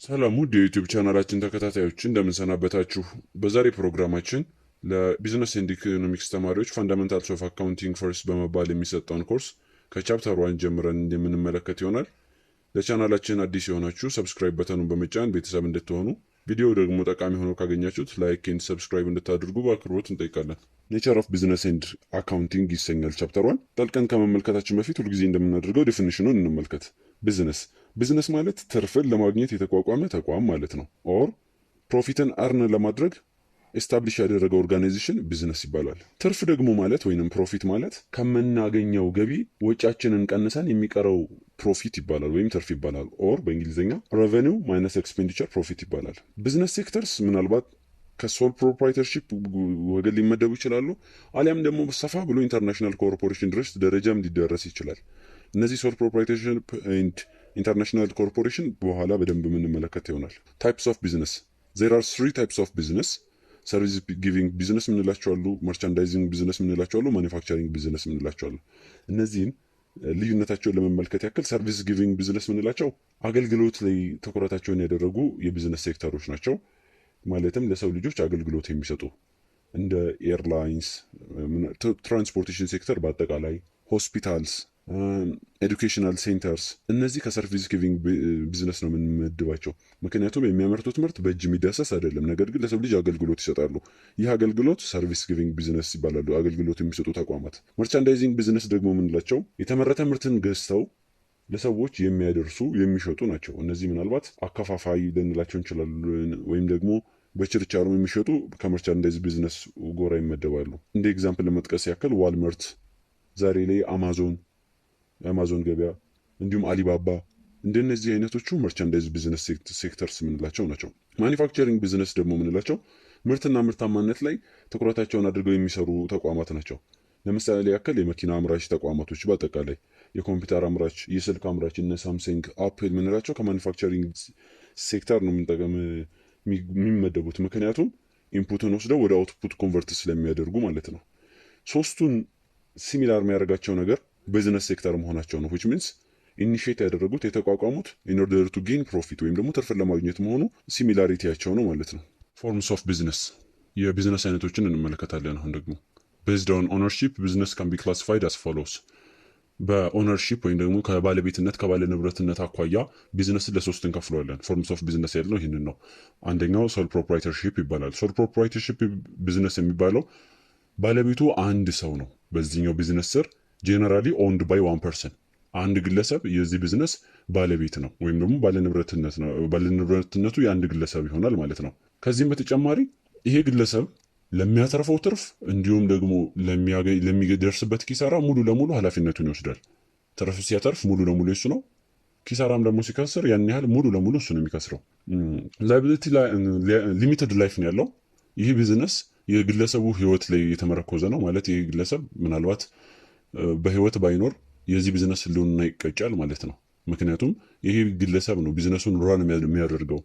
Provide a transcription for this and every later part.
ሰላም ውድ የዩቲዩብ ቻናላችን ተከታታዮች እንደምን ሰናበታችሁ። በዛሬ ፕሮግራማችን ለቢዝነስ ኤንድ ኢኮኖሚክስ ተማሪዎች ፋንዳሜንታልስ ኦፍ አካውንቲንግ ፈርስት በመባል የሚሰጠውን ኮርስ ከቻፕተር ዋን ጀምረን የምንመለከት ይሆናል። ለቻናላችን አዲስ የሆናችሁ ሰብስክራይብ በተኑን በመጫን ቤተሰብ እንድትሆኑ፣ ቪዲዮ ደግሞ ጠቃሚ ሆኖ ካገኛችሁት ላይክ ኤንድ ሰብስክራይብ እንድታደርጉ በአክብሮት እንጠይቃለን። ኔቸር ኦፍ ቢዝነስ ኤንድ አካውንቲንግ ይሰኛል ቻፕተር ዋን። ጠልቀን ከመመልከታችን በፊት ሁልጊዜ እንደምናደርገው ዴፊኒሽኑን እንመልከት። ቢዝነስ ማለት ትርፍን ለማግኘት የተቋቋመ ተቋም ማለት ነው። ኦር ፕሮፊትን አርን ለማድረግ ኤስታብሊሽ ያደረገ ኦርጋናይዜሽን ቢዝነስ ይባላል። ትርፍ ደግሞ ማለት ወይንም ፕሮፊት ማለት ከምናገኘው ገቢ ወጪያችንን ቀንሰን የሚቀረው ፕሮፊት ይባላል ወይም ትርፍ ይባላል። ኦር በእንግሊዝኛ ሬቨኒው ማይነስ ኤክስፔንዲቸር ፕሮፊት ይባላል። ቢዝነስ ሴክተርስ ምናልባት ከሶል ፕሮፕራይተርሺፕ ወገን ሊመደቡ ይችላሉ። አሊያም ደግሞ ሰፋ ብሎ ኢንተርናሽናል ኮርፖሬሽን ድረስ ደረጃም ሊደረስ ይችላል። እነዚህ ሶል ፕሮፕራይተርሺፕ ኤንድ ኢንተርናሽናል ኮርፖሬሽን በኋላ በደንብ የምንመለከት ይሆናል። ታይፕስ ኦፍ ቢዝነስ ዜር አር ስሪ ታይፕስ ኦፍ ቢዝነስ። ሰርቪስ ጊቪንግ ቢዝነስ ምንላቸው አሉ፣ መርቻንዳይዚንግ ቢዝነስ ምንላቸው አሉ፣ ማኒፋክቸሪንግ ቢዝነስ ምንላቸው አሉ። እነዚህን ልዩነታቸውን ለመመልከት ያክል ሰርቪስ ጊቪንግ ቢዝነስ ምንላቸው አገልግሎት ላይ ትኩረታቸውን ያደረጉ የቢዝነስ ሴክተሮች ናቸው። ማለትም ለሰው ልጆች አገልግሎት የሚሰጡ እንደ ኤርላይንስ፣ ትራንስፖርቴሽን ሴክተር በአጠቃላይ ሆስፒታልስ፣ ኤዱኬሽናል ሴንተርስ፣ እነዚህ ከሰርቪስ ጊቪንግ ቢዝነስ ነው የምንመድባቸው። ምክንያቱም የሚያመርቱት ምርት በእጅ የሚዳሰስ አይደለም፣ ነገር ግን ለሰው ልጅ አገልግሎት ይሰጣሉ። ይህ አገልግሎት ሰርቪስ ጊቪንግ ቢዝነስ ይባላሉ፣ አገልግሎት የሚሰጡ ተቋማት። መርቻንዳይዚንግ ቢዝነስ ደግሞ የምንላቸው የተመረተ ምርትን ገዝተው ለሰዎች የሚያደርሱ የሚሸጡ ናቸው። እነዚህ ምናልባት አከፋፋይ ልንላቸው እንችላለን፣ ወይም ደግሞ በችርቻሮ የሚሸጡ ከመርቻንዳይዝ ቢዝነስ ጎራ ይመደባሉ። እንደ ኤግዛምፕል ለመጥቀስ ያክል ዋልመርት፣ ዛሬ ላይ የአማዞን ገበያ እንዲሁም አሊባባ፣ እንደነዚህ አይነቶቹ መርቻንዳይዝ ቢዝነስ ሴክተርስ የምንላቸው ናቸው። ማኒፋክቸሪንግ ቢዝነስ ደግሞ የምንላቸው ምርትና ምርታማነት ላይ ትኩረታቸውን አድርገው የሚሰሩ ተቋማት ናቸው። ለምሳሌ ያክል የመኪና አምራች ተቋማቶች፣ በአጠቃላይ የኮምፒውተር አምራች፣ የስልክ አምራች እነ ሳምሰንግ፣ አፕል የምንላቸው ከማኒፋክቸሪንግ ሴክተር ነው የሚመደቡት። ምክንያቱም ኢንፑትን ወስደው ወደ አውትፑት ኮንቨርት ስለሚያደርጉ ማለት ነው። ሶስቱን ሲሚላር የሚያደርጋቸው ነገር ቢዝነስ ሴክተር መሆናቸው ነው። ዊች ሚንስ ኢኒሺየት ያደረጉት የተቋቋሙት ኢን ኦርደር ቱ ጌን ፕሮፊት ወይም ደግሞ ትርፍን ለማግኘት መሆኑ ሲሚላሪቲያቸው ነው ማለት ነው። ፎርምስ ኦፍ ቢዝነስ የቢዝነስ አይነቶችን እንመለከታለን። አሁን ደግሞ ቤዝድ ኦን ኦነርሺፕ ቢዝነስ ካን ቢ ክላሲፋይድ አስ ፎሎውስ። በኦነርሺፕ ወይም ደግሞ ከባለቤትነት ከባለ ንብረትነት አኳያ ቢዝነስን ለሶስት እንከፍለዋለን። ፎርምስ ኦፍ ቢዝነስ ያልነው ይህንን ነው። አንደኛው ሶል ፕሮፕራይተርሺፕ ይባላል። ሶል ፕሮፕራይተርሺፕ ቢዝነስ የሚባለው ባለቤቱ አንድ ሰው ነው። በዚህኛው ቢዝነስ ስር ጄነራሊ ኦንድ ባይ ዋን ፐርሰን፣ አንድ ግለሰብ የዚህ ቢዝነስ ባለቤት ነው ወይም ደግሞ ባለንብረትነቱ የአንድ ግለሰብ ይሆናል ማለት ነው። ከዚህም በተጨማሪ ይሄ ግለሰብ ለሚያተርፈው ትርፍ እንዲሁም ደግሞ ለሚደርስበት ኪሳራ ሙሉ ለሙሉ ኃላፊነቱን ይወስዳል። ትርፍ ሲያተርፍ ሙሉ ለሙሉ የሱ ነው። ኪሳራም ደግሞ ሲከስር ያን ያህል ሙሉ ለሙሉ እሱ ነው የሚከስረው። ላይቢሊቲ ሊሚትድ ላይፍ ነው ያለው። ይህ ቢዝነስ የግለሰቡ ህይወት ላይ የተመረኮዘ ነው። ማለት ይህ ግለሰብ ምናልባት በህይወት ባይኖር የዚህ ቢዝነስ ህልውና ይቀጫል ማለት ነው። ምክንያቱም ይሄ ግለሰብ ነው ቢዝነሱን ራን የሚያደርገው።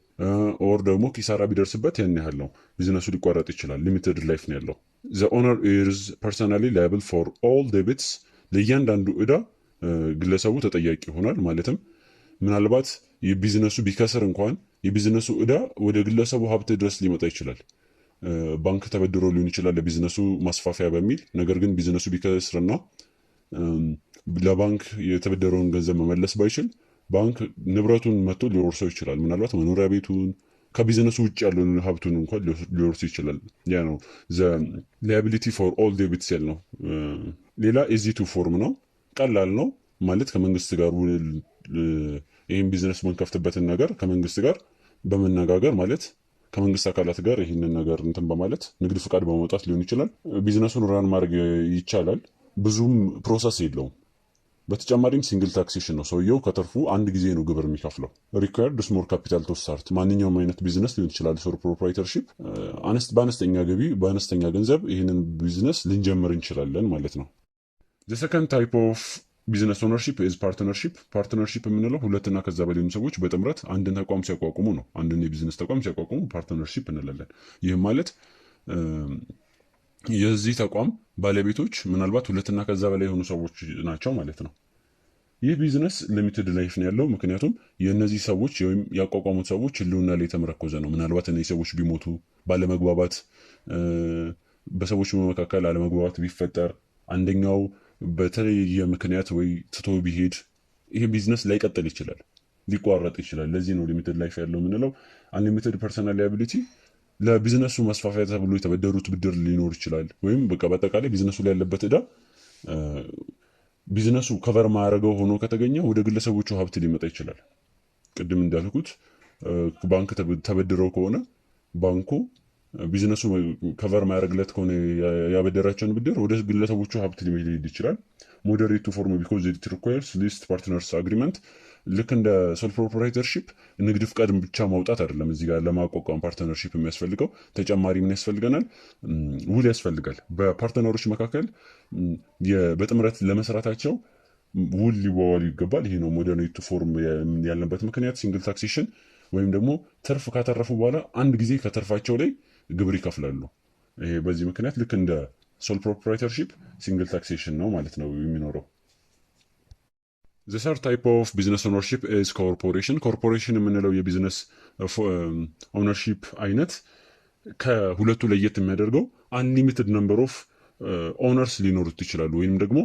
ኦር ደግሞ ኪሳራ ቢደርስበት ያን ያህል ነው፣ ቢዝነሱ ሊቋረጥ ይችላል። ሊሚትድ ላይፍ ነው ያለው። ዘ ኦነር ኢዝ ፐርሰናሊ ላያብል ፎር ኦል ዴቢትስ፣ ለእያንዳንዱ ዕዳ ግለሰቡ ተጠያቂ ይሆናል። ማለትም ምናልባት የቢዝነሱ ቢከስር እንኳን የቢዝነሱ ዕዳ ወደ ግለሰቡ ሀብት ድረስ ሊመጣ ይችላል። ባንክ ተበድሮ ሊሆን ይችላል ለቢዝነሱ ማስፋፊያ በሚል። ነገር ግን ቢዝነሱ ቢከስርና ለባንክ የተበደረውን ገንዘብ መመለስ ባይችል ባንክ ንብረቱን መጥቶ ሊወርሰው ይችላል። ምናልባት መኖሪያ ቤቱን፣ ከቢዝነሱ ውጭ ያለውን ሀብቱን እንኳን ሊወርሱ ይችላል። ያ ነው ዘ ላያቢሊቲ ፎር ኦል ዴቢትስ ያልነው። ሌላ ኢዚ ቱ ፎርም ነው፣ ቀላል ነው። ማለት ከመንግስት ጋር ይህን ቢዝነስ የምንከፍትበትን ነገር ከመንግስት ጋር በመነጋገር ማለት ከመንግስት አካላት ጋር ይህንን ነገር እንትን በማለት ንግድ ፍቃድ በማውጣት ሊሆን ይችላል ቢዝነሱን ራን ማድረግ ይቻላል። ብዙም ፕሮሰስ የለውም። በተጨማሪም ሲንግል ታክሴሽን ነው። ሰውየው ከትርፉ አንድ ጊዜ ነው ግብር የሚከፍለው። ሪኳየርድ ስሞል ካፒታል ቱ ስታርት። ማንኛውም አይነት ቢዝነስ ሊሆን ይችላል። ሶል ፕሮፕራይተርሺፕ በአነስተኛ ገቢ በአነስተኛ ገንዘብ ይህንን ቢዝነስ ልንጀምር እንችላለን ማለት ነው። ዘ ሰከንድ ታይፕ ኦፍ ቢዝነስ ኦነርሺፕ ኢዝ ፓርትነርሺፕ። ፓርትነርሺፕ የምንለው ሁለትና ከዛ በላይ ሰዎች በጥምረት አንድን ተቋም ሲያቋቁሙ ነው። አንድን የቢዝነስ ተቋም ሲያቋቁሙ ፓርትነርሺፕ እንላለን። ይህም ማለት የዚህ ተቋም ባለቤቶች ምናልባት ሁለትና ከዛ በላይ የሆኑ ሰዎች ናቸው ማለት ነው። ይህ ቢዝነስ ሊሚትድ ላይፍ ነው ያለው። ምክንያቱም የእነዚህ ሰዎች ወይም ያቋቋሙት ሰዎች ህልውና ላይ የተመረኮዘ ነው። ምናልባት እነዚህ ሰዎች ቢሞቱ፣ ባለመግባባት በሰዎች መካከል አለመግባባት ቢፈጠር፣ አንደኛው በተለየ ምክንያት ወይ ትቶ ቢሄድ ይሄ ቢዝነስ ላይቀጥል ይችላል፣ ሊቋረጥ ይችላል። ለዚህ ነው ሊሚትድ ላይፍ ያለው የምንለው። አንሊሚትድ ፐርሰናል ላያቢሊቲ ለቢዝነሱ መስፋፊያ ተብሎ የተበደሩት ብድር ሊኖር ይችላል። ወይም በቃ በአጠቃላይ ቢዝነሱ ላይ ያለበት ዕዳ ቢዝነሱ ከቨር ማያደርገው ሆኖ ከተገኘ ወደ ግለሰቦቹ ሀብት ሊመጣ ይችላል። ቅድም እንዳልኩት ባንክ ተበድረው ከሆነ ባንኩ ቢዝነሱ ከቨር ማያደርግለት ከሆነ ያበደራቸውን ብድር ወደ ግለሰቦቹ ሀብት ሊሄድ ይችላል። ሞዴሬት ቱ ፎርም ቢኮዝ ኢት ሪኳየርስ ሊስት ፓርትነርስ አግሪመንት። ልክ እንደ ሶል ፕሮፕራይተርሺፕ ንግድ ፍቃድ ብቻ ማውጣት አይደለም እዚህ ጋር ለማቋቋም ፓርትነርሺፕ የሚያስፈልገው ተጨማሪ ምን ያስፈልገናል? ውል ያስፈልጋል። በፓርትነሮች መካከል በጥምረት ለመስራታቸው ውል ሊዋዋሉ ይገባል። ይሄ ነው ሞዴሬት ቱ ፎርም ያልንበት ምክንያት። ሲንግል ታክሴሽን ወይም ደግሞ ትርፍ ካተረፉ በኋላ አንድ ጊዜ ከትርፋቸው ላይ ግብር ይከፍላሉ። ይሄ በዚህ ምክንያት ልክ እንደ ሶል ፕሮፕራይተርሺፕ ሲንግል ታክሴሽን ነው ማለት ነው የሚኖረው። The third type of business ownership is corporation. ኮርፖሬሽን የምንለው የቢዝነስ ኦነርሺፕ አይነት ከሁለቱ ለየት የሚያደርገው አንሊሚትድ ነምበር ኦፍ ኦነርስ ሊኖሩት ይችላሉ። ወይም ደግሞ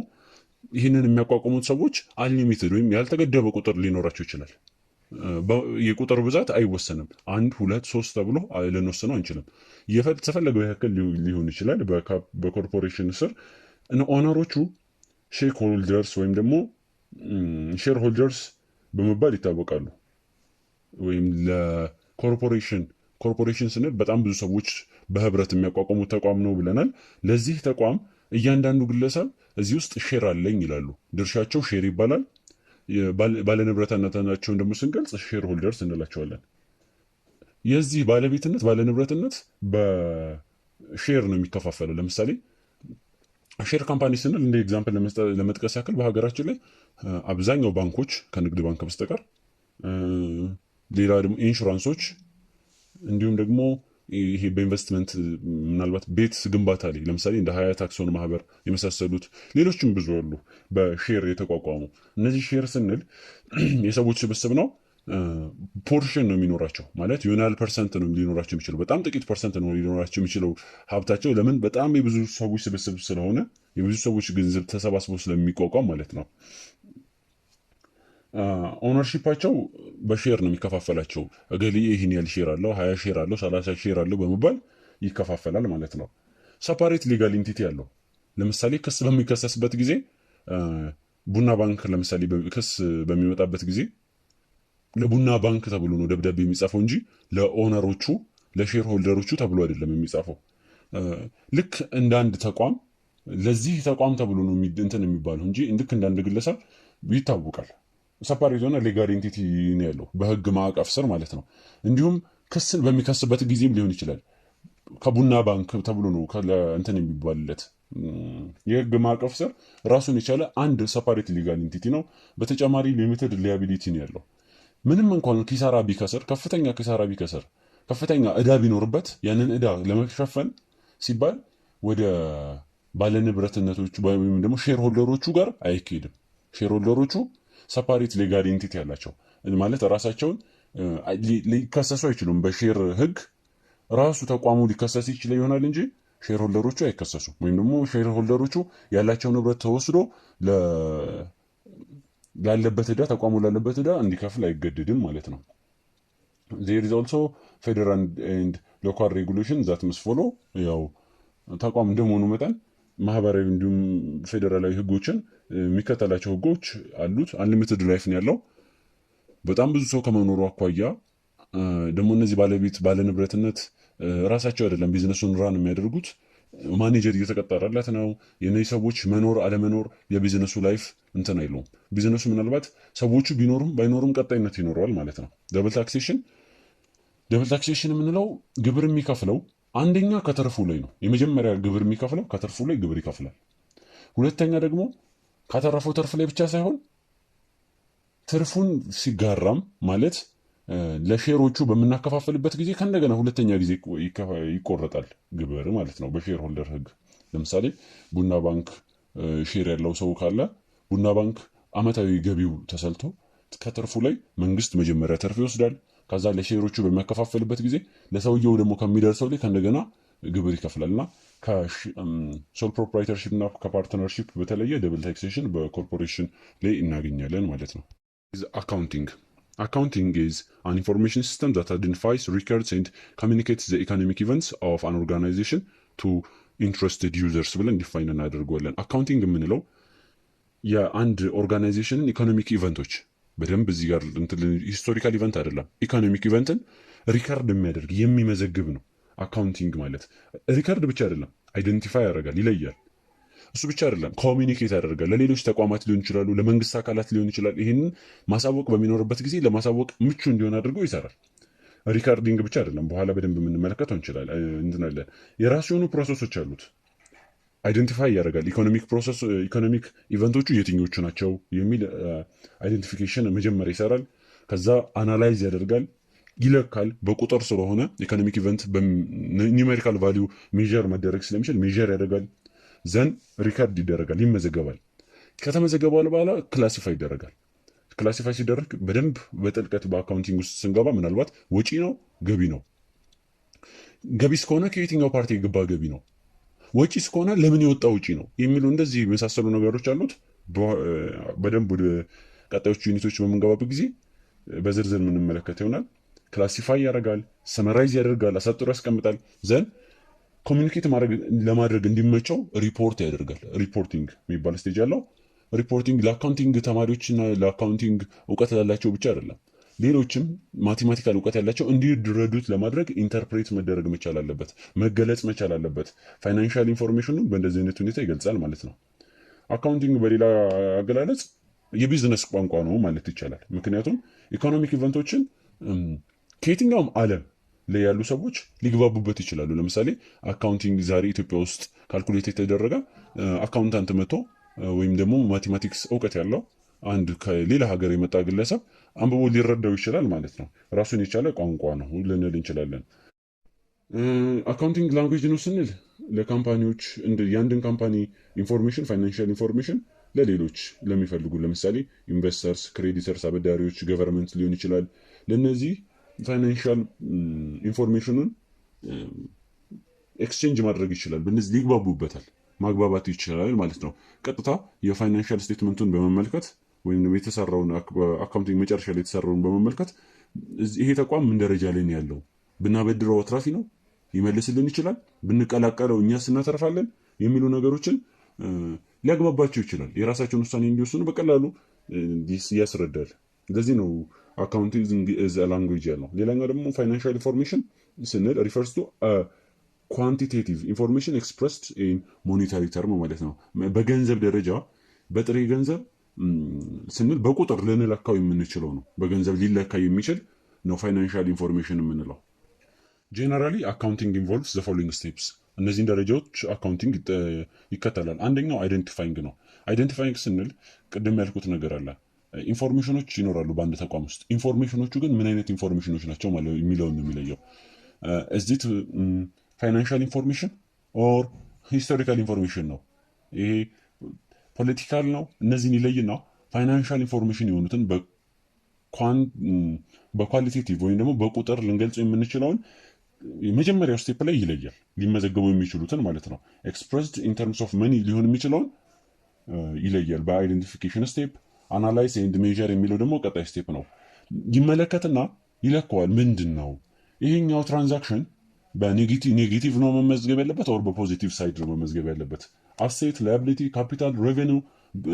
ይህንን የሚያቋቁሙት ሰዎች አንሊሚትድ ወይም ያልተገደበ ቁጥር ሊኖራቸው ይችላል። የቁጥር ብዛት አይወሰንም። 1 2 3 ተብሎ ልንወስነው አንችልም። የተፈለገው ያክል ሊሆን ይችላል። በኮርፖሬሽን ስር ኦነሮቹ ሼክ ሆልደርስ ወይም ደግሞ ሼር ሆልደርስ በመባል ይታወቃሉ። ወይም ኮርፖሬሽን ስንል በጣም ብዙ ሰዎች በህብረት የሚያቋቋሙት ተቋም ነው ብለናል። ለዚህ ተቋም እያንዳንዱ ግለሰብ እዚህ ውስጥ ሼር አለኝ ይላሉ። ድርሻቸው ሼር ይባላል። ባለንብረትነታቸውን ደግሞ ስንገልጽ ሼር ሆልደርስ እንላቸዋለን። የዚህ ባለንብረትነት በሼር ነው የሚከፋፈለው። ለምሳሌ ሼር ካምፓኒ ስንል እንደ ኤግዛምፕል ለመጥቀስ ያክል በሀገራችን ላይ አብዛኛው ባንኮች ከንግድ ባንክ በስተቀር ሌላ ደግሞ ኢንሹራንሶች፣ እንዲሁም ደግሞ ይሄ በኢንቨስትመንት ምናልባት ቤት ግንባታ ላይ ለምሳሌ እንደ ሀያት አክሲዮን ማህበር የመሳሰሉት ሌሎችም ብዙ አሉ በሼር የተቋቋሙ። እነዚህ ሼር ስንል የሰዎች ስብስብ ነው። ፖርሽን ነው የሚኖራቸው ማለት የሆነ ፐርሰንት ነው ሊኖራቸው የሚችለው። በጣም ጥቂት ፐርሰንት ነው ሊኖራቸው የሚችለው ሀብታቸው። ለምን? በጣም የብዙ ሰዎች ስብስብ ስለሆነ የብዙ ሰዎች ገንዘብ ተሰባስበው ስለሚቋቋም ማለት ነው። ኦነርሺፓቸው በሼር ነው የሚከፋፈላቸው። እገሌ ይህን ያህል ሼር አለው፣ 20 ሼር አለው፣ 30 ሼር አለው በመባል ይከፋፈላል ማለት ነው። ሰፓሬት ሊጋል ኢንቲቲ አለው። ለምሳሌ ክስ በሚከሰስበት ጊዜ ቡና ባንክ ለምሳሌ ክስ በሚመጣበት ጊዜ ለቡና ባንክ ተብሎ ነው ደብዳቤ የሚጻፈው እንጂ ለኦነሮቹ ለሼር ሆልደሮቹ ተብሎ አይደለም የሚጻፈው። ልክ እንደ አንድ ተቋም ለዚህ ተቋም ተብሎ ነው እንትን የሚባለው እንጂ ልክ እንደ አንድ ግለሰብ ይታወቃል። ሰፓሬት ሆነ ሌጋል ኢንቲቲ ነው ያለው በህግ ማዕቀፍ ስር ማለት ነው። እንዲሁም ክስን በሚከስበት ጊዜም ሊሆን ይችላል። ከቡና ባንክ ተብሎ ነው እንትን የሚባልለት የህግ ማዕቀፍ ስር ራሱን የቻለ አንድ ሰፓሬት ሌጋል ኢንቲቲ ነው። በተጨማሪ ሊሚትድ ሊያቢሊቲ ነው ያለው። ምንም እንኳን ኪሳራ ቢከስር፣ ከፍተኛ ኪሳራ ቢከስር፣ ከፍተኛ ዕዳ ቢኖርበት ያንን ዕዳ ለመሸፈን ሲባል ወደ ባለንብረትነቶቹ ወይም ደግሞ ሼር ሆልደሮቹ ጋር አይካሄድም። ሼር ሆልደሮቹ ሰፓሬት ሌጋል ኢንቲቲ ያላቸው ማለት ራሳቸውን ሊከሰሱ አይችሉም። በሼር ህግ ራሱ ተቋሙ ሊከሰስ ይችል ይሆናል እንጂ ሼር ሆልደሮቹ አይከሰሱም። ወይም ደግሞ ሼር ሆልደሮቹ ያላቸው ንብረት ተወስዶ ላለበት ዕዳ ተቋሙ ላለበት ዕዳ እንዲከፍል አይገደድም ማለት ነው። there is also federal and local regulation that must follow። ያው ተቋም እንደመሆኑ መጠን ማህበራዊ እንዲሁም ፌዴራላዊ ህጎችን የሚከተላቸው ህጎች አሉት። አንሊሚትድ ላይፍ ነው ያለው። በጣም ብዙ ሰው ከመኖሩ አኳያ ደግሞ እነዚህ ባለንብረትነት ራሳቸው አይደለም ቢዝነሱን ራን የሚያደርጉት፣ ማኔጀር እየተቀጠረለት ነው። የነዚህ ሰዎች መኖር አለመኖር የቢዝነሱ ላይፍ እንትን አይለውም። ቢዝነሱ ምናልባት ሰዎቹ ቢኖሩም ባይኖሩም ቀጣይነት ይኖረዋል ማለት ነው። ደብል ታክሴሽን የምንለው ግብር የሚከፍለው አንደኛ ከትርፉ ላይ ነው። የመጀመሪያ ግብር የሚከፍለው ከትርፉ ላይ ግብር ይከፍላል። ሁለተኛ ደግሞ ካተረፈው ትርፍ ላይ ብቻ ሳይሆን ትርፉን ሲጋራም ማለት ለሼሮቹ በምናከፋፈልበት ጊዜ ከእንደገና ሁለተኛ ጊዜ ይቆረጣል ግብር ማለት ነው በሼር ሆልደር ህግ። ለምሳሌ ቡና ባንክ ሼር ያለው ሰው ካለ ቡና ባንክ አመታዊ ገቢው ተሰልቶ ከትርፉ ላይ መንግስት መጀመሪያ ትርፍ ይወስዳል። ከዛ ለሼሮቹ በሚያከፋፍልበት ጊዜ ለሰውየው ደግሞ ከሚደርሰው ላይ ከእንደገና ግብር ይከፍላል እና ከሶል ፕሮፕራይተርሺፕ እና ከፓርትነርሺፕ በተለየ ደብል ታክሴሽን በኮርፖሬሽን ላይ እናገኛለን ማለት ነው። አካውንቲንግ Accounting is an information system that identifies, records, and communicates the economic events of an organization to interested users ብለን ዲፋይን እናደርገዋለን። አካውንቲንግ የምንለው የአንድ ኦርጋናይዜሽንን ኢኮኖሚክ ኢቨንቶች በደንብ እዚህ ጋር ሂስቶሪካል ኢቨንት አይደለም፣ ኢኮኖሚክ ኢቨንትን ሪከርድ የሚያደርግ የሚመዘግብ ነው። አካውንቲንግ ማለት ሪከርድ ብቻ አይደለም፣ አይደንቲፋይ ያደርጋል፣ ይለያል። እሱ ብቻ አይደለም፣ ኮሚኒኬት ያደርጋል። ለሌሎች ተቋማት ሊሆን ይችላሉ፣ ለመንግስት አካላት ሊሆን ይችላል። ይህንን ማሳወቅ በሚኖርበት ጊዜ ለማሳወቅ ምቹ እንዲሆን አድርጎ ይሰራል። ሪካርዲንግ ብቻ አይደለም፣ በኋላ በደንብ የምንመለከተው እንችላለን እንትናለን። የራሱ የሆኑ ፕሮሰሶች አሉት። አይደንቲፋይ ያደርጋል። ኢኮኖሚክ ኢቨንቶቹ የትኞቹ ናቸው የሚል አይደንቲፊኬሽን መጀመሪያ ይሰራል። ከዛ አናላይዝ ያደርጋል፣ ይለካል። በቁጥር ስለሆነ ኢኮኖሚክ ኢቨንት በኒውሜሪካል ቫሊዩ ሜዥር መደረግ ስለሚችል ሜዥር ያደርጋል። ዘን ሪካርድ ይደረጋል፣ ይመዘገባል። ከተመዘገበ በኋላ ክላሲፋይ ይደረጋል። ክላሲፋይ ሲደረግ በደንብ በጥልቀት በአካውንቲንግ ውስጥ ስንገባ ምናልባት ወጪ ነው ገቢ ነው፣ ገቢ እስከሆነ ከየትኛው ፓርቲ የገባ ገቢ ነው፣ ወጪ እስከሆነ ለምን የወጣ ወጪ ነው የሚሉ እንደዚህ የመሳሰሉ ነገሮች አሉት። በደንብ ወደ ቀጣዮቹ ዩኒቶች በምንገባበት ጊዜ በዝርዝር የምንመለከት ይሆናል። ክላሲፋይ ያደርጋል፣ ሰመራይዝ ያደርጋል፣ አሳጥሮ ያስቀምጣል። ዘን ኮሚኒኬት ለማድረግ እንዲመቸው ሪፖርት ያደርጋል። ሪፖርቲንግ የሚባል ስቴጅ ያለው ሪፖርቲንግ ለአካውንቲንግ ተማሪዎችና ለአካውንቲንግ እውቀት ላላቸው ብቻ አይደለም፣ ሌሎችም ማቴማቲካል እውቀት ያላቸው እንዲረዱት ለማድረግ ኢንተርፕሬት መደረግ መቻል አለበት፣ መገለጽ መቻል አለበት። ፋይናንሻል ኢንፎርሜሽኑን በእንደዚህ አይነት ሁኔታ ይገልጻል ማለት ነው። አካውንቲንግ በሌላ አገላለጽ የቢዝነስ ቋንቋ ነው ማለት ይቻላል። ምክንያቱም ኢኮኖሚክ ኢቨንቶችን ከየትኛውም ዓለም ላይ ያሉ ሰዎች ሊግባቡበት ይችላሉ። ለምሳሌ አካውንቲንግ ዛሬ ኢትዮጵያ ውስጥ ካልኩሌት የተደረገ አካውንታንት መጥቶ ወይም ደግሞ ማቴማቲክስ እውቀት ያለው አንድ ከሌላ ሀገር የመጣ ግለሰብ አንብቦ ሊረዳው ይችላል ማለት ነው። ራሱን የቻለ ቋንቋ ነው ልንል እንችላለን። አካውንቲንግ ላንጉዌጅ ነው ስንል ለካምፓኒዎች የአንድን ካምፓኒ ኢንፎርሜሽን ፋይናንሻል ኢንፎርሜሽን ለሌሎች ለሚፈልጉ ለምሳሌ ኢንቨስተርስ፣ ክሬዲተርስ፣ አበዳሪዎች፣ ገቨርንመንት ሊሆን ይችላል። ለነዚህ ፋይናንሻል ኢንፎርሜሽኑን ኤክስቼንጅ ማድረግ ይችላል። በእነዚህ ሊግባቡበታል፣ ማግባባት ይችላል ማለት ነው። ቀጥታ የፋይናንሻል ስቴትመንቱን በመመልከት ወይም የተሰራውን አካውንቲንግ መጨረሻ ላይ የተሰራውን በመመልከት ይሄ ተቋም ምን ደረጃ ላይ ነው ያለው፣ ብናበድረው አትራፊ ነው ይመልስልን ይችላል፣ ብንቀላቀለው እኛስ እናተርፋለን የሚሉ ነገሮችን ሊያግባባቸው ይችላል። የራሳቸውን ውሳኔ እንዲወስኑ በቀላሉ ያስረዳል። እንደዚህ ነው አካውንቲንግ ኢዝ አ ላንጉዌጅ ያለው። ሌላኛው ደግሞ ፋይናንሻል ኢንፎርሜሽን ስንል ሪፈርስ ቱ ኳንቲቴቲቭ ኢንፎርሜሽን ኤክስፕረስድ ኢን ሞኔታሪ ተርም ማለት ነው። በገንዘብ ደረጃ በጥሬ ገንዘብ ስንል በቁጥር ልንለካው የምንችለው ነው። በገንዘብ ሊለካ የሚችል ነው ፋይናንሻል ኢንፎርሜሽን የምንለው። ጄነራሊ አካውንቲንግ ኢንቮልቭስ ዘ ፎሎዊንግ ስቴፕስ። እነዚህን ደረጃዎች አካውንቲንግ ይከተላል። አንደኛው አይደንቲፋይንግ ነው። አይደንቲፋይንግ ስንል ቅድም ያልኩት ነገር አለ። ኢንፎርሜሽኖች ይኖራሉ በአንድ ተቋም ውስጥ። ኢንፎርሜሽኖቹ ግን ምን አይነት ኢንፎርሜሽኖች ናቸው የሚለውን ነው የሚለየው። እዚህ ፋይናንሻል ኢንፎርሜሽን ኦር ሂስቶሪካል ኢንፎርሜሽን ነው፣ ይሄ ፖለቲካል ነው። እነዚህን ይለይና ፋይናንሻል ኢንፎርሜሽን የሆኑትን በኳሊቴቲቭ ወይም ደግሞ በቁጥር ልንገልጸው የምንችለውን የመጀመሪያው ስቴፕ ላይ ይለያል። ሊመዘገቡ የሚችሉትን ማለት ነው። ኤክስፕረስድ ኢን ተርምስ ኦፍ መኒ ሊሆን የሚችለውን ይለያል በአይደንቲፊኬሽን ስቴፕ። አናላይዝ ኤንድ ሜዥር የሚለው ደግሞ ቀጣይ ስቴፕ ነው። ይመለከትና ይለካዋል። ምንድን ነው ይሄኛው ትራንዛክሽን በኔጌቲቭ ነው መመዝገብ ያለበት ኦር በፖዚቲቭ ሳይድ ነው መመዝገብ ያለበት? አሴት፣ ላያቢሊቲ፣ ካፒታል፣ ሬቨኒው፣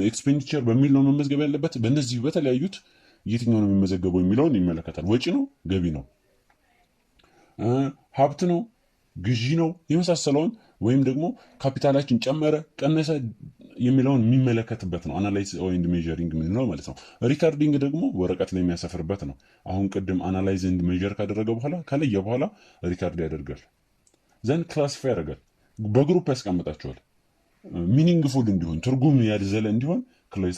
ኤክስፔንዲቸር በሚል ነው መመዝገብ ያለበት? በእነዚህ በተለያዩት የትኛው ነው የሚመዘገበው የሚለውን ይመለከታል። ወጪ ነው፣ ገቢ ነው፣ ሀብት ነው፣ ግዢ ነው የመሳሰለውን ወይም ደግሞ ካፒታላችን ጨመረ ቀነሰ የሚለውን የሚመለከትበት ነው። አናላይዝ ኤንድ ሜዠሪንግ ምንለው ማለት ነው። ሪካርዲንግ ደግሞ ወረቀት ላይ የሚያሰፍርበት ነው። አሁን ቅድም አናላይዝ ኤንድ ሜዠር ካደረገ በኋላ ከለየ በኋላ ሪካርድ ያደርጋል። ዘንድ ክላሲፋይ ያደርጋል፣ በግሩፕ ያስቀምጣቸዋል። ሚኒንግፉል እንዲሆን ትርጉም ያዘለ እንዲሆን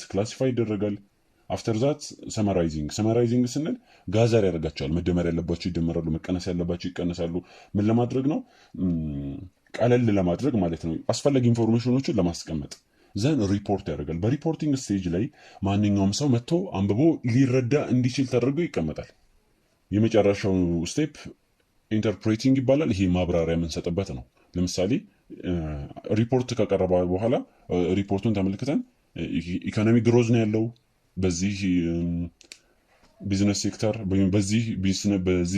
ክላሲፋይ ይደረጋል። አፍተር ዛት ሰመራይዚንግ ስንል ጋዘር ያደርጋቸዋል። መደመር ያለባቸው ይደመራሉ፣ መቀነስ ያለባቸው ይቀነሳሉ። ምን ለማድረግ ነው? ቀለል ለማድረግ ማለት ነው። አስፈላጊ ኢንፎርሜሽኖችን ለማስቀመጥ ዘን ሪፖርት ያደርጋል። በሪፖርቲንግ ስቴጅ ላይ ማንኛውም ሰው መጥቶ አንብቦ ሊረዳ እንዲችል ተደርጎ ይቀመጣል። የመጨረሻው ስቴፕ ኢንተርፕሬቲንግ ይባላል። ይሄ ማብራሪያ የምንሰጥበት ነው። ለምሳሌ ሪፖርት ከቀረበ በኋላ ሪፖርቱን ተመልክተን ኢኮኖሚ ግሮዝ ነው ያለው በዚህ ቢዝነስ ሴክተር ወይም በዚህ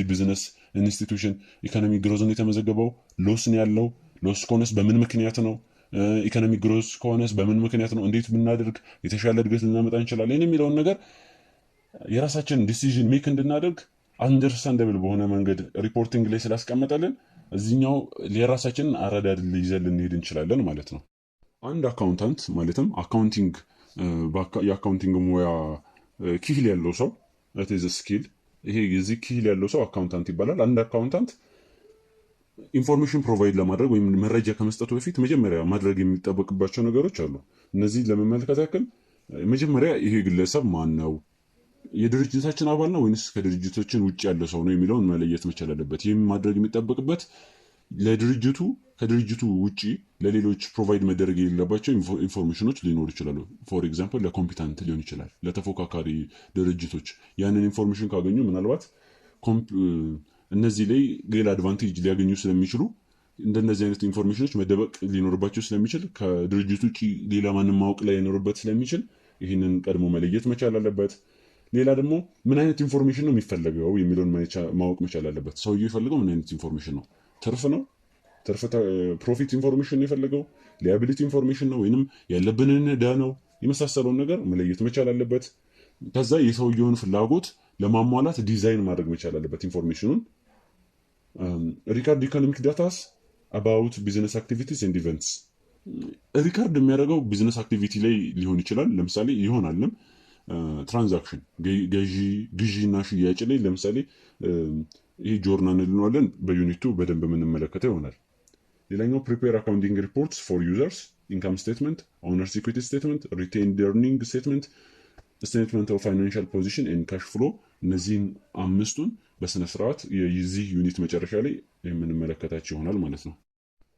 ቢዝነስ ኢንስቲትዩሽን ኢኮኖሚ ግሮዝ ነው የተመዘገበው፣ ሎስ ነው ያለው፣ ሎስ ከሆነስ በምን ምክንያት ነው፣ ኢኮኖሚ ግሮዝ ከሆነስ በምን ምክንያት ነው፣ እንዴት ብናደርግ የተሻለ እድገት ልናመጣ እንችላለን የሚለውን ነገር የራሳችን ዲሲዥን ሜክ እንድናደርግ አንደርስታንደብል በሆነ መንገድ ሪፖርቲንግ ላይ ስላስቀመጠልን እዚህኛው የራሳችንን አረዳድ ይዘን ልንሄድ እንችላለን ማለት ነው። አንድ አካውንታንት ማለትም አካውንቲንግ የአካውንቲንግ ሙያ ክህል ያለው ሰው ስኪል ይሄ የዚህ ክህል ያለው ሰው አካውንታንት ይባላል። አንድ አካውንታንት ኢንፎርሜሽን ፕሮቫይድ ለማድረግ ወይም መረጃ ከመስጠቱ በፊት መጀመሪያ ማድረግ የሚጠበቅባቸው ነገሮች አሉ። እነዚህ ለመመልከት ያክል መጀመሪያ ይሄ ግለሰብ ማን ነው፣ የድርጅታችን አባል ነው ወይንስ ከድርጅቶችን ውጭ ያለ ሰው ነው የሚለውን መለየት መቻል አለበት። ይህም ማድረግ የሚጠበቅበት ከድርጅቱ ውጭ ለሌሎች ፕሮቫይድ መደረግ የሌለባቸው ኢንፎርሜሽኖች ሊኖሩ ይችላሉ። ፎር ኤግዛምፕል ለኮምፒታንት ሊሆን ይችላል፣ ለተፎካካሪ ድርጅቶች ያንን ኢንፎርሜሽን ካገኙ ምናልባት እነዚህ ላይ ሌላ አድቫንቴጅ ሊያገኙ ስለሚችሉ እንደነዚህ አይነት ኢንፎርሜሽኖች መደበቅ ሊኖርባቸው ስለሚችል ከድርጅቱ ውጭ ሌላ ማንም ማወቅ ላይ ሊኖርበት ስለሚችል ይህንን ቀድሞ መለየት መቻል አለበት። ሌላ ደግሞ ምን አይነት ኢንፎርሜሽን ነው የሚፈለገው የሚለውን ማወቅ መቻል አለበት። ሰውየው የፈለገው ምን አይነት ኢንፎርሜሽን ነው? ትርፍ ነው? ፕሮፊት ኢንፎርሜሽን ነው የፈለገው? ሊያቢሊቲ ኢንፎርሜሽን ነው ወይንም ያለብንን ዕዳ ነው? የመሳሰለውን ነገር መለየት መቻል አለበት። ከዛ የሰውየውን ፍላጎት ለማሟላት ዲዛይን ማድረግ መቻል አለበት ኢንፎርሜሽኑን። ሪካርድ ኢኮኖሚክ ዳታስ አባውት ቢዝነስ አክቲቪቲስ ኤንድ ኢቨንትስ ሪካርድ የሚያደርገው ቢዝነስ አክቲቪቲ ላይ ሊሆን ይችላል። ለምሳሌ ይሆናልም ትራንዛክሽን ግዢና ሽያጭ ላይ ለምሳሌ ይሄ ጆርናል እንለዋለን። በዩኒቱ በደንብ የምንመለከተው ይሆናል። ሌላኛው ፕሪፔር አካውንቲንግ ሪፖርትስ ፎር ዩዘርስ ኢንካም ስቴትመንት፣ ኦነርስ ኢኩዊቲ ስቴትመንት፣ ሪቴይንድ ኤርኒንግ ስቴትመንት፣ ስቴትመንት ኦፍ ፋይናንሻል ፖዚሽን ኤንድ ካሽ ፍሎ። እነዚህን አምስቱን በስነ ስርዓት የዚህ ዩኒት መጨረሻ ላይ የምንመለከታቸው ይሆናል ማለት ነው።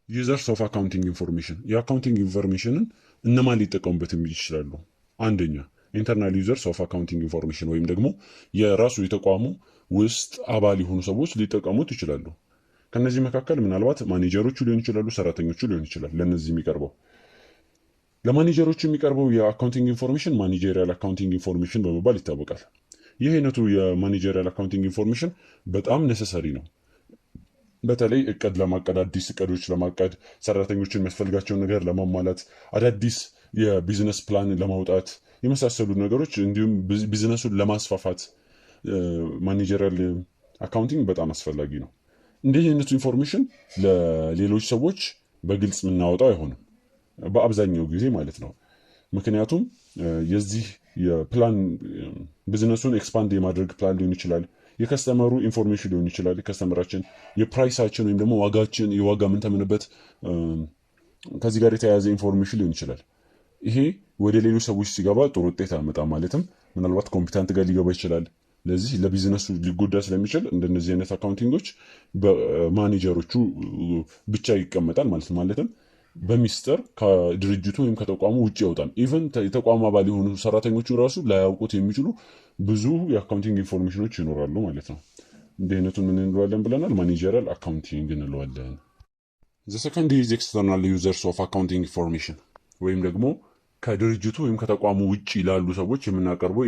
ዩዘርስ ኦፍ አካውንቲንግ ኢንፎርሜሽን የአካውንቲንግ ኢንፎርሜሽንን እነማን ሊጠቀሙበት ይችላሉ? አንደኛ ኢንተርናል ዩዘርስ ኦፍ አካውንቲንግ ኢንፎርሜሽን ወይም ደግሞ የራሱ የተቋሙ ውስጥ አባል የሆኑ ሰዎች ሊጠቀሙት ይችላሉ። ከነዚህ መካከል ምናልባት ማኔጀሮቹ ሊሆን ይችላሉ፣ ሰራተኞቹ ሊሆን ይችላል። ለነዚህ የሚቀርበው ለማኔጀሮቹ የሚቀርበው የአካውንቲንግ ኢንፎርሜሽን ማኔጀሪያል አካውንቲንግ ኢንፎርሜሽን በመባል ይታወቃል። ይህ አይነቱ የማኔጀሪያል አካውንቲንግ ኢንፎርሜሽን በጣም ነሰሰሪ ነው። በተለይ እቅድ ለማቀድ፣ አዲስ እቅዶች ለማቀድ፣ ሰራተኞችን የሚያስፈልጋቸውን ነገር ለማሟላት፣ አዳዲስ የቢዝነስ ፕላን ለማውጣት የመሳሰሉ ነገሮች እንዲሁም ቢዝነሱን ለማስፋፋት ማኔጀሪያል አካውንቲንግ በጣም አስፈላጊ ነው። እንደዚህ አይነቱ ኢንፎርሜሽን ለሌሎች ሰዎች በግልጽ የምናወጣው አይሆንም በአብዛኛው ጊዜ ማለት ነው። ምክንያቱም የዚህ የፕላን ቢዝነሱን ኤክስፓንድ የማድረግ ፕላን ሊሆን ይችላል፣ የከስተመሩ ኢንፎርሜሽን ሊሆን ይችላል፣ የከስተመራችን የፕራይሳችን ወይም ደግሞ ዋጋችን የዋጋ ምንተምንበት ከዚህ ጋር የተያያዘ ኢንፎርሜሽን ሊሆን ይችላል። ይሄ ወደ ሌሎች ሰዎች ሲገባ ጥሩ ውጤት አያመጣም። ማለትም ምናልባት ኮምፒታንት ጋር ሊገባ ይችላል። ለዚህ ለቢዝነሱ ሊጎዳ ስለሚችል እንደነዚህ አይነት አካውንቲንጎች በማኔጀሮቹ ብቻ ይቀመጣል ማለት ነው። ማለትም በሚስጥር ከድርጅቱ ወይም ከተቋሙ ውጭ ያወጣል። ኢቨን የተቋሙ አባል የሆኑ ሰራተኞቹ ራሱ ላያውቁት የሚችሉ ብዙ የአካውንቲንግ ኢንፎርሜሽኖች ይኖራሉ ማለት ነው። እንዲህ አይነቱን ምን እንለዋለን ብለናል? ማኔጀሪያል አካውንቲንግ እንለዋለን። ዘ ሰከንድ ኢዝ ኤክስተርናል ዩዘርስ ኦፍ አካውንቲንግ ኢንፎርሜሽን ወይም ደግሞ ከድርጅቱ ወይም ከተቋሙ ውጭ ላሉ ሰዎች የምናቀርበው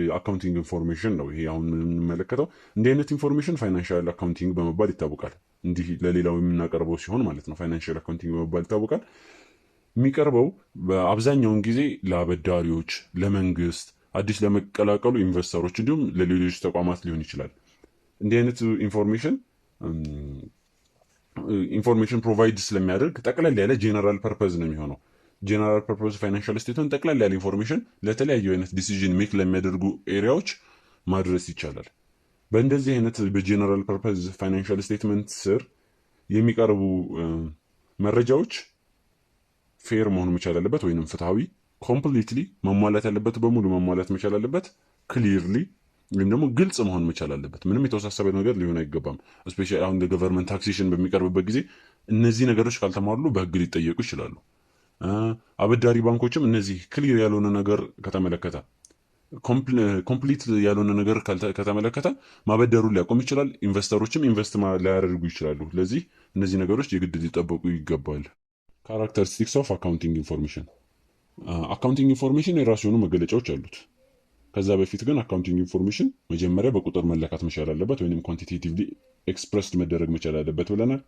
የአካውንቲንግ ኢንፎርሜሽን ነው። ይሄ አሁን የምንመለከተው እንዲህ አይነት ኢንፎርሜሽን ፋይናንሻል አካውንቲንግ በመባል ይታወቃል። እንዲህ ለሌላው የምናቀርበው ሲሆን ማለት ነው ፋይናንሻል አካውንቲንግ በመባል ይታወቃል። የሚቀርበው በአብዛኛውን ጊዜ ለአበዳሪዎች፣ ለመንግስት፣ አዲስ ለመቀላቀሉ ኢንቨስተሮች እንዲሁም ለሌሎች ተቋማት ሊሆን ይችላል። እንዲህ አይነት ኢንፎርሜሽን ፕሮቫይድ ስለሚያደርግ ጠቅለል ያለ ጄነራል ፐርፐዝ ነው የሚሆነው። ጄነራል ፐርፖዝ ፋይናንሻል ስቴትመንት ጠቅላላ ያለ ኢንፎርሜሽን ለተለያዩ አይነት ዲሲዥን ሜክ ለሚያደርጉ ኤሪያዎች ማድረስ ይቻላል። በእንደዚህ አይነት በጄነራል ፐርፖዝ ፋይናንሻል ስቴትመንት ስር የሚቀርቡ መረጃዎች ፌር መሆን መቻል አለበት፣ ወይንም ፍትሃዊ፣ ኮምፕሊትሊ መሟላት ያለበት በሙሉ መሟላት መቻል አለበት፣ ክሊርሊ ወይም ደግሞ ግልጽ መሆን መቻል አለበት። ምንም የተወሳሰበ ነገር ሊሆን አይገባም። እስፔሻሊ አሁን ገቨርንመንት ታክሴሽን በሚቀርብበት ጊዜ እነዚህ ነገሮች ካልተሟሉ በህግ ሊጠየቁ ይችላሉ። አበዳሪ ባንኮችም እነዚህ ክሊር ያልሆነ ነገር ከተመለከተ ኮምፕሊት ያልሆነ ነገር ከተመለከተ ማበደሩን ሊያቆም ይችላል። ኢንቨስተሮችም ኢንቨስት ላያደርጉ ይችላሉ። ስለዚህ እነዚህ ነገሮች የግድ ሊጠበቁ ይገባል። ካራክተሪስቲክስ ኦፍ አካውንቲንግ ኢንፎርሜሽን። አካውንቲንግ ኢንፎርሜሽን የራሱ የሆኑ መገለጫዎች አሉት። ከዛ በፊት ግን አካውንቲንግ ኢንፎርሜሽን መጀመሪያ በቁጥር መለካት መቻል አለበት፣ ወይም ኳንቲቴቲቭሊ ኤክስፕረስድ መደረግ መቻል አለበት ብለናል።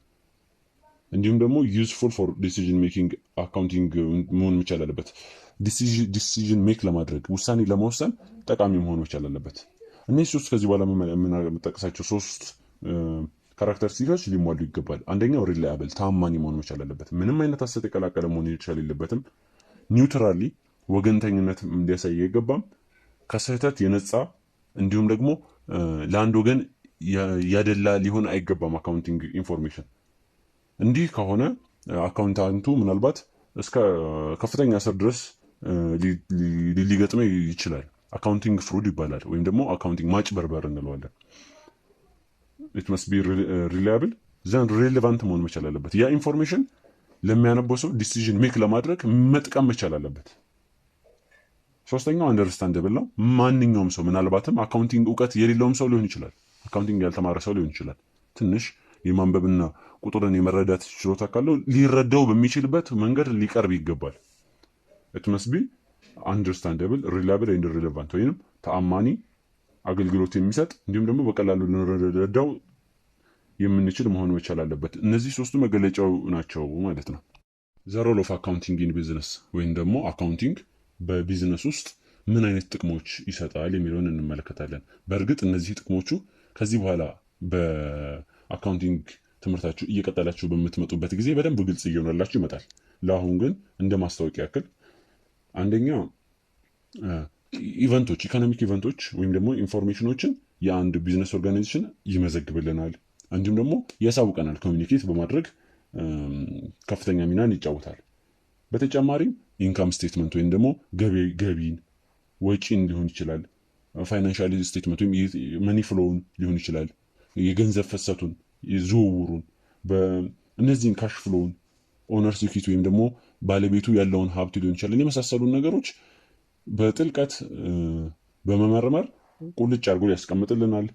እንዲሁም ደግሞ ዩዝፉል ፎር ዲሲዥን ሜኪንግ አካውንቲንግ መሆን መቻል አለበት። ዲሲዥን ሜክ ለማድረግ ውሳኔ ለመወሰን ጠቃሚ መሆን መቻል አለበት። እነዚህ ሶስት ከዚህ በኋላ የምንጠቅሳቸው ሶስት ካራክተሪስቲክስ ሊሟሉ ይገባል። አንደኛው ሪላያብል ታማኝ መሆን መቻል አለበት። ምንም አይነት ሐሰት የቀላቀለ መሆን ይችላል የለበትም። ኒውትራሊ ወገንተኝነት እንዲያሳይ አይገባም። ከስህተት የነጻ እንዲሁም ደግሞ ለአንድ ወገን ያደላ ሊሆን አይገባም አካውንቲንግ ኢንፎርሜሽን። እንዲህ ከሆነ አካውንታንቱ ምናልባት እስከ ከፍተኛ እስር ድረስ ሊገጥመው ይችላል። አካውንቲንግ ፍሩድ ይባላል፣ ወይም ደግሞ አካውንቲንግ ማጭበርበር እንለዋለን። ኢት መስት ቢ ሪላያብል ዘን ሬሌቫንት መሆን መቻል አለበት። ያ ኢንፎርሜሽን ለሚያነበው ሰው ዲሲዥን ሜክ ለማድረግ መጥቀም መቻል አለበት። ሶስተኛው አንደርስታንደብል ነው። ማንኛውም ሰው ምናልባትም አካውንቲንግ እውቀት የሌለውም ሰው ሊሆን ይችላል። አካውንቲንግ ያልተማረ ሰው ሊሆን ይችላል። ትንሽ የማንበብና ቁጥርን የመረዳት ችሎታ ካለው ሊረዳው በሚችልበት መንገድ ሊቀርብ ይገባል። ኢት መስት ቢ አንደርስታንደብል ሪላያብል ኤንድ ሪሌቫንት፣ ወይም ተአማኒ አገልግሎት የሚሰጥ እንዲሁም ደግሞ በቀላሉ ልንረዳው የምንችል መሆን መቻል አለበት። እነዚህ ሶስቱ መገለጫው ናቸው ማለት ነው። ዘ ሮል ኦፍ አካውንቲንግ ኢን ቢዝነስ፣ ወይም ደግሞ አካውንቲንግ በቢዝነስ ውስጥ ምን አይነት ጥቅሞች ይሰጣል የሚለውን እንመለከታለን። በእርግጥ እነዚህ ጥቅሞቹ ከዚህ በኋላ በአካውንቲንግ ትምህርታችሁ እየቀጠላችሁ በምትመጡበት ጊዜ በደንብ ግልጽ እየሆነላችሁ ይመጣል። ለአሁን ግን እንደ ማስታወቂያ ያክል አንደኛ ኢቨንቶች፣ ኢኮኖሚክ ኢቨንቶች ወይም ደግሞ ኢንፎርሜሽኖችን የአንድ ቢዝነስ ኦርጋናይዜሽን ይመዘግብልናል፣ እንዲሁም ደግሞ ያሳውቀናል። ኮሚኒኬት በማድረግ ከፍተኛ ሚናን ይጫወታል። በተጨማሪም ኢንካም ስቴትመንት ወይም ደግሞ ገቢን፣ ወጪን ሊሆን ይችላል። ፋይናንሻል ስቴትመንት ወይም መኒ ፍሎውን ሊሆን ይችላል። የገንዘብ ፍሰቱን፣ ዝውውሩን፣ እነዚህን ካሽ ፍሎውን፣ ኦነር ሲኪት ወይም ደግሞ ባለቤቱ ያለውን ሀብት ሊሆን ይችላል። የመሳሰሉ ነገሮች በጥልቀት በመመርመር ቁልጭ አድርጎ ያስቀምጥልናል።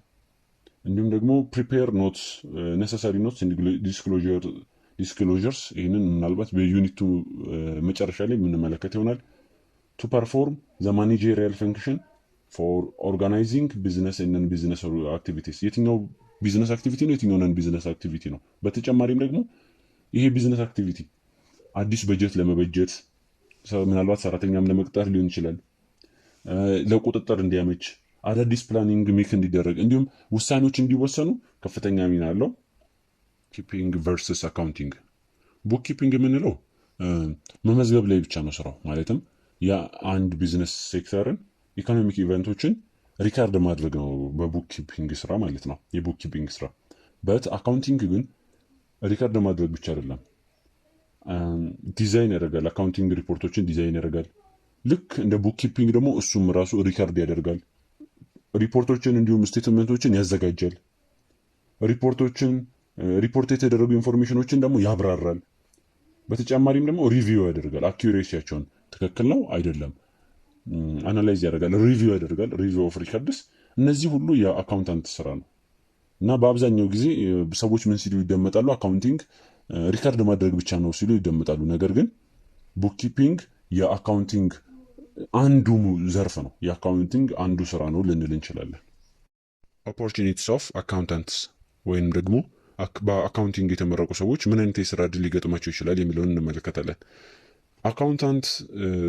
እንዲሁም ደግሞ ፕሪፔር ኖትስ፣ ኔሰሳሪ ኖትስ፣ ዲስክሎዥርስ፣ ይህንን ምናልባት በዩኒቱ መጨረሻ ላይ የምንመለከት ይሆናል። ቱ ፐርፎርም ዘ ማኔጀሪያል ፈንክሽን ፎር ኦርጋናይዚንግ ቢዝነስ ነን ቢዝነስ አክቲቪቲስ፣ የትኛው ቢዝነስ አክቲቪቲ ነው፣ የትኛው ነን ቢዝነስ አክቲቪቲ ነው። በተጨማሪም ደግሞ ይሄ ቢዝነስ አክቲቪቲ አዲስ በጀት ለመበጀት ምናልባት ሰራተኛም ለመቅጠር ሊሆን ይችላል፣ ለቁጥጥር እንዲያመች፣ አዳዲስ ፕላኒንግ ሜክ እንዲደረግ፣ እንዲሁም ውሳኔዎች እንዲወሰኑ ከፍተኛ ሚና አለው። ኪፒንግ ቨርስስ አካውንቲንግ። ቡክ ኪፒንግ የምንለው መመዝገብ ላይ ብቻ ነው ስራው። ማለትም የአንድ ቢዝነስ ሴክተርን ኢኮኖሚክ ኢቨንቶችን ሪካርድ ማድረግ ነው በቡክ ኪፒንግ ስራ ማለት ነው፣ የቡክ ኪፒንግ ስራ። በት አካውንቲንግ ግን ሪካርድ ማድረግ ብቻ አይደለም፣ ዲዛይን ያደርጋል። አካውንቲንግ ሪፖርቶችን ዲዛይን ያደርጋል። ልክ እንደ ቡክ ኪፒንግ ደግሞ እሱም ራሱ ሪካርድ ያደርጋል። ሪፖርቶችን እንዲሁም ስቴትመንቶችን ያዘጋጃል። ሪፖርት የተደረጉ ኢንፎርሜሽኖችን ደግሞ ያብራራል። በተጨማሪም ደግሞ ሪቪው ያደርጋል። አኪዩሬሲያቸውን ትክክል ነው አይደለም አናላይዝ ያደርጋል፣ ሪቪው ያደርጋል። ሪቪው ኦፍ ሪከርድስ። እነዚህ ሁሉ የአካውንታንት ስራ ነው እና በአብዛኛው ጊዜ ሰዎች ምን ሲሉ ይደመጣሉ? አካውንቲንግ ሪከርድ ማድረግ ብቻ ነው ሲሉ ይደመጣሉ። ነገር ግን ቡክ ኪፒንግ የአካውንቲንግ አንዱ ዘርፍ ነው፣ የአካውንቲንግ አንዱ ስራ ነው ልንል እንችላለን። ኦፖርቹኒቲስ ኦፍ አካውንታንትስ ወይም ደግሞ በአካውንቲንግ የተመረቁ ሰዎች ምን አይነት የስራ እድል ሊገጥማቸው ይችላል የሚለውን እንመለከታለን። አካውንታንት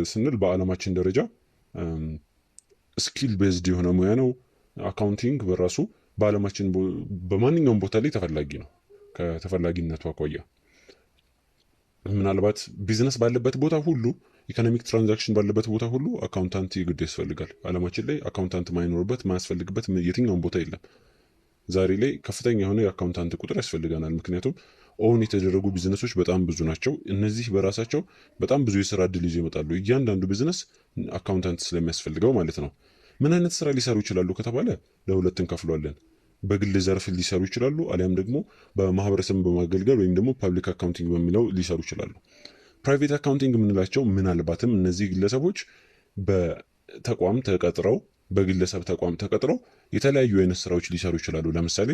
ስንል በዓለማችን ደረጃ ስኪል ቤዝድ የሆነ ሙያ ነው። አካውንቲንግ በራሱ በዓለማችን በማንኛውም ቦታ ላይ ተፈላጊ ነው። ከተፈላጊነቱ አኳያ ምናልባት ቢዝነስ ባለበት ቦታ ሁሉ፣ ኢኮኖሚክ ትራንዛክሽን ባለበት ቦታ ሁሉ አካውንታንት የግድ ያስፈልጋል። ዓለማችን ላይ አካውንታንት ማይኖርበት ማያስፈልግበት የትኛውም ቦታ የለም። ዛሬ ላይ ከፍተኛ የሆነ የአካውንታንት ቁጥር ያስፈልገናል። ምክንያቱም ኦን የተደረጉ ቢዝነሶች በጣም ብዙ ናቸው። እነዚህ በራሳቸው በጣም ብዙ የስራ እድል ይዞ ይመጣሉ። እያንዳንዱ ቢዝነስ አካውንታንት ስለሚያስፈልገው ማለት ነው። ምን አይነት ስራ ሊሰሩ ይችላሉ ከተባለ ለሁለት እንከፍሏለን። በግል ዘርፍ ሊሰሩ ይችላሉ፣ አሊያም ደግሞ በማህበረሰብ በማገልገል ወይም ደግሞ ፐብሊክ አካውንቲንግ በሚለው ሊሰሩ ይችላሉ። ፕራይቬት አካውንቲንግ የምንላቸው ምናልባትም እነዚህ ግለሰቦች በተቋም ተቀጥረው በግለሰብ ተቋም ተቀጥረው የተለያዩ አይነት ስራዎች ሊሰሩ ይችላሉ። ለምሳሌ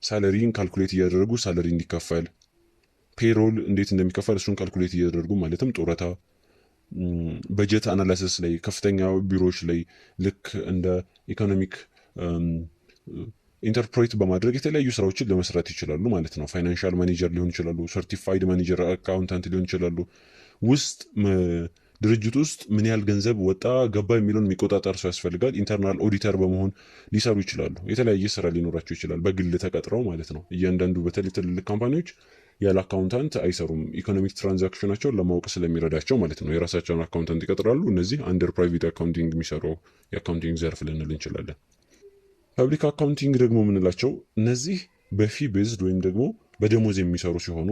ሳለሪን ካልኩሌት እያደረጉ ሳለሪ እንዲከፈል፣ ፔሮል እንዴት እንደሚከፈል እሱን ካልኩሌት እያደረጉ ማለትም ጡረታ፣ በጀት አናላሲስ ላይ ከፍተኛ ቢሮዎች ላይ ልክ እንደ ኢኮኖሚክ ኢንተርፕሬት በማድረግ የተለያዩ ስራዎችን ለመስራት ይችላሉ ማለት ነው። ፋይናንሻል ማኔጀር ሊሆን ይችላሉ፣ ሰርቲፋይድ ማኔጀር አካውንታንት ሊሆን ይችላሉ። ውስጥ ድርጅት ውስጥ ምን ያህል ገንዘብ ወጣ ገባ የሚለውን የሚቆጣጠር ሰው ያስፈልጋል። ኢንተርናል ኦዲተር በመሆን ሊሰሩ ይችላሉ። የተለያየ ስራ ሊኖራቸው ይችላል በግል ተቀጥረው ማለት ነው። እያንዳንዱ በተለይ ትልልቅ ካምፓኒዎች ያለ አካውንታንት አይሰሩም፣ ኢኮኖሚክ ትራንዛክሽናቸውን ለማወቅ ስለሚረዳቸው ማለት ነው። የራሳቸውን አካውንታንት ይቀጥራሉ። እነዚህ አንደር ፕራይቬት አካውንቲንግ የሚሰሩ የአካውንቲንግ ዘርፍ ልንል እንችላለን። ፐብሊክ አካውንቲንግ ደግሞ የምንላቸው እነዚህ በፊ ቤዝድ ወይም ደግሞ በደሞዝ የሚሰሩ ሲሆኑ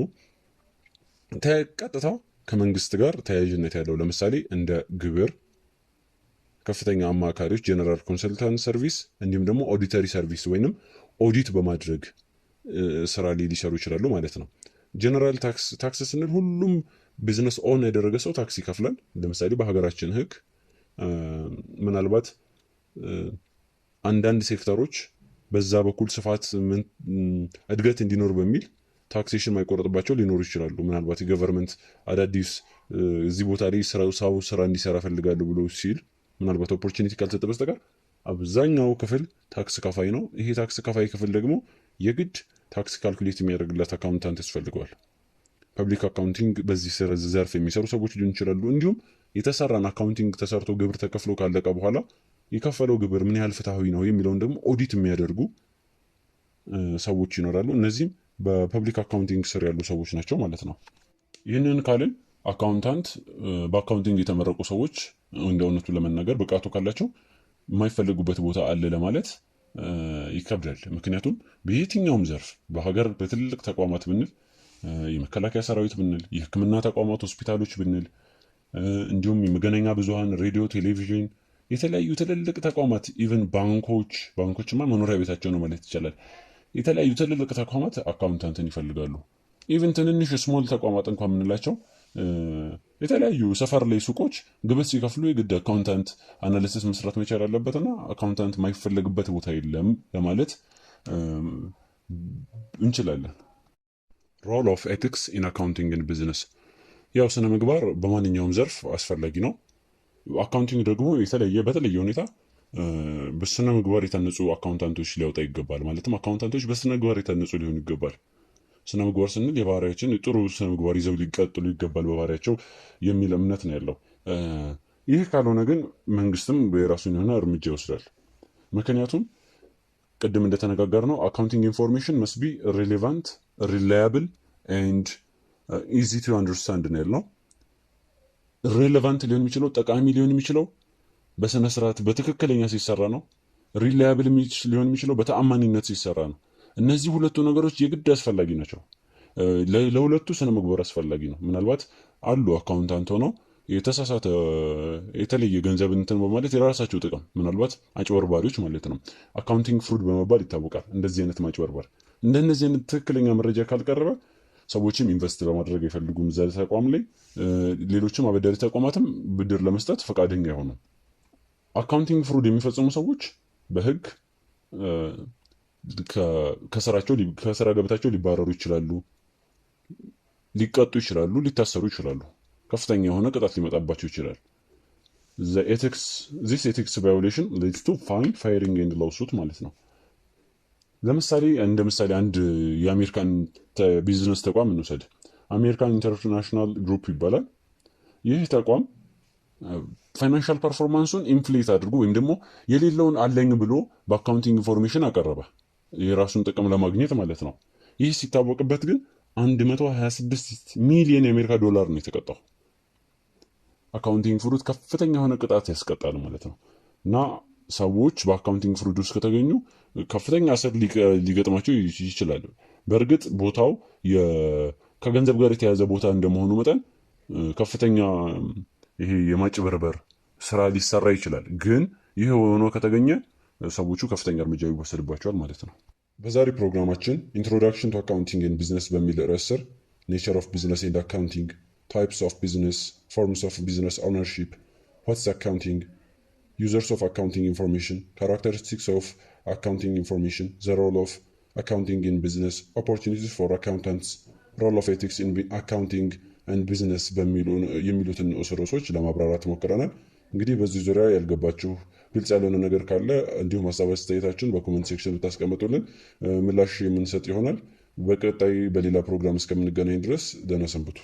ቀጥታ ከመንግስት ጋር ተያያዥነት ያለው ለምሳሌ እንደ ግብር፣ ከፍተኛ አማካሪዎች ጀነራል ኮንሰልታንት ሰርቪስ፣ እንዲሁም ደግሞ ኦዲተሪ ሰርቪስ ወይንም ኦዲት በማድረግ ስራ ላይ ሊሰሩ ይችላሉ ማለት ነው። ጀነራል ታክስ ስንል ሁሉም ቢዝነስ ኦን ያደረገ ሰው ታክስ ይከፍላል። ለምሳሌ በሀገራችን ህግ ምናልባት አንዳንድ ሴክተሮች በዛ በኩል ስፋት እድገት እንዲኖር በሚል ታክሴሽን ማይቆረጥባቸው ሊኖሩ ይችላሉ። ምናልባት የገቨርንመንት አዳዲስ እዚህ ቦታ ላይ ሰው ስራ እንዲሰራ ፈልጋሉ ብሎ ሲል ምናልባት ኦፖርቹኒቲ ካልሰጠ በስተቀር አብዛኛው ክፍል ታክስ ከፋይ ነው። ይሄ ታክስ ከፋይ ክፍል ደግሞ የግድ ታክስ ካልኩሌት የሚያደርግላት አካውንታንት ያስፈልገዋል። ፐብሊክ አካውንቲንግ በዚህ ዘርፍ የሚሰሩ ሰዎች ሊሆን ይችላሉ። እንዲሁም የተሰራን አካውንቲንግ ተሰርቶ ግብር ተከፍሎ ካለቀ በኋላ የከፈለው ግብር ምን ያህል ፍትሐዊ ነው የሚለውን ደግሞ ኦዲት የሚያደርጉ ሰዎች ይኖራሉ። እነዚህም በፐብሊክ አካውንቲንግ ስር ያሉ ሰዎች ናቸው ማለት ነው። ይህንን ካልን አካውንታንት በአካውንቲንግ የተመረቁ ሰዎች እንደ እውነቱ ለመናገር ብቃቱ ካላቸው የማይፈልጉበት ቦታ አለ ለማለት ይከብዳል። ምክንያቱም በየትኛውም ዘርፍ በሀገር በትልቅ ተቋማት ብንል፣ የመከላከያ ሰራዊት ብንል፣ የሕክምና ተቋማት ሆስፒታሎች ብንል፣ እንዲሁም የመገናኛ ብዙሃን ሬዲዮ፣ ቴሌቪዥን፣ የተለያዩ ትልልቅ ተቋማት ኢቨን ባንኮችማ መኖሪያ ቤታቸው ነው ማለት ይቻላል። የተለያዩ ትልልቅ ተቋማት አካውንታንትን ይፈልጋሉ። ኢቨን ትንንሽ ስሞል ተቋማት እንኳን የምንላቸው የተለያዩ ሰፈር ላይ ሱቆች ግብር ሲከፍሉ የግድ አካውንታንት አናሊሲስ መስራት መቻል አለበትና አካውንታንት የማይፈለግበት ቦታ የለም ለማለት እንችላለን። ሮል ኦፍ ኤቲክስ ኢን አካውንቲንግ ኢን ቢዝነስ፣ ያው ስነ ምግባር በማንኛውም ዘርፍ አስፈላጊ ነው። አካውንቲንግ ደግሞ በተለየ ሁኔታ በስነ ምግባር የታነጹ አካውንታንቶች ሊያወጣ ይገባል። ማለትም አካውንታንቶች በስነ ምግባር የታነጹ ሊሆኑ ይገባል። ስነ ምግባር ስንል የባህሪያችን ጥሩ ስነ ምግባር ይዘው ሊቀጥሉ ይገባል በባህሪያቸው የሚል እምነት ነው ያለው። ይህ ካልሆነ ግን መንግስትም የራሱን የሆነ እርምጃ ይወስዳል። ምክንያቱም ቅድም እንደተነጋገር ነው አካውንቲንግ ኢንፎርሜሽን መስት ቢ ሪሌቫንት፣ ሪላያብል ኤንድ ኢዚ ቱ አንደርስታንድ ነው ያልነው። ሪሌቫንት ሊሆን የሚችለው ጠቃሚ ሊሆን የሚችለው በስነ ስርዓት በትክክለኛ ሲሰራ ነው። ሪላያብል ሊሆን የሚችለው በተአማኒነት ሲሰራ ነው። እነዚህ ሁለቱ ነገሮች የግድ አስፈላጊ ናቸው። ለሁለቱ ስነ ምግባር አስፈላጊ ነው። ምናልባት አሉ አካውንታንት ሆነው የተሳሳተ የተለየ ገንዘብ እንትን በማለት የራሳቸው ጥቅም ምናልባት አጭበርባሪዎች ማለት ነው። አካውንቲንግ ፍሩድ በመባል ይታወቃል። እንደዚህ አይነት ማጭበርበር እንደነዚህ አይነት ትክክለኛ መረጃ ካልቀረበ ሰዎችም ኢንቨስት ለማድረግ አይፈልጉም እዛ ተቋም ላይ። ሌሎችም አበዳሪ ተቋማትም ብድር ለመስጠት ፈቃደኛ አይሆኑም። አካውንቲንግ ፍሩድ የሚፈጽሙ ሰዎች በህግ ከስራ ገበታቸው ሊባረሩ ይችላሉ፣ ሊቀጡ ይችላሉ፣ ሊታሰሩ ይችላሉ። ከፍተኛ የሆነ ቅጣት ሊመጣባቸው ይችላል። this ethics violation leads to fine, firing and lawsuit ማለት ነው። ለምሳሌ አንድ የአሜሪካን ቢዝነስ ተቋም እንውሰድ። አሜሪካን ኢንተርናሽናል ግሩፕ ይባላል። ይህ ተቋም ፋይናንሻል ፐርፎርማንሱን ኢንፍሌት አድርጎ ወይም ደግሞ የሌለውን አለኝ ብሎ በአካውንቲንግ ኢንፎርሜሽን አቀረበ፣ የራሱን ጥቅም ለማግኘት ማለት ነው። ይህ ሲታወቅበት ግን 126 ሚሊዮን የአሜሪካ ዶላር ነው የተቀጣው። አካውንቲንግ ፍሩድ ከፍተኛ የሆነ ቅጣት ያስቀጣል ማለት ነው። እና ሰዎች በአካውንቲንግ ፍሩድ ውስጥ ከተገኙ ከፍተኛ እስር ሊገጥማቸው ይችላል። በእርግጥ ቦታው ከገንዘብ ጋር የተያዘ ቦታ እንደመሆኑ መጠን ከፍተኛ ይሄ የማጭበርበር ስራ ሊሰራ ይችላል። ግን ይህ ሆኖ ከተገኘ ሰዎቹ ከፍተኛ እርምጃ ይወሰድባቸዋል ማለት ነው። በዛሬ ፕሮግራማችን ኢንትሮዳክሽን ቱ አካውንቲንግ ኤንድ ቢዝነስ በሚል ርዕስ ስር ኔቸር ኦፍ ቢዝነስ ኤንድ አካውንቲንግ types of business, forms of business ownership, what's accounting, users of accounting information, characteristics of accounting information, the role of accounting in business, opportunities for accountants, role of ethics in accounting and business የሚሉትን ንዑስ ርዕሶች ለማብራራት ሞክረናል። እንግዲህ በዚህ ዙሪያ ያልገባችሁ ግልጽ ያልሆነ ነገር ካለ እንዲሁም ሀሳብ አስተያየታችሁን በኮሜንት ሴክሽን ብታስቀምጡልን ምላሽ የምንሰጥ ይሆናል። በቀጣይ በሌላ ፕሮግራም እስከምንገናኝ ድረስ ደህና ሰንብቱ።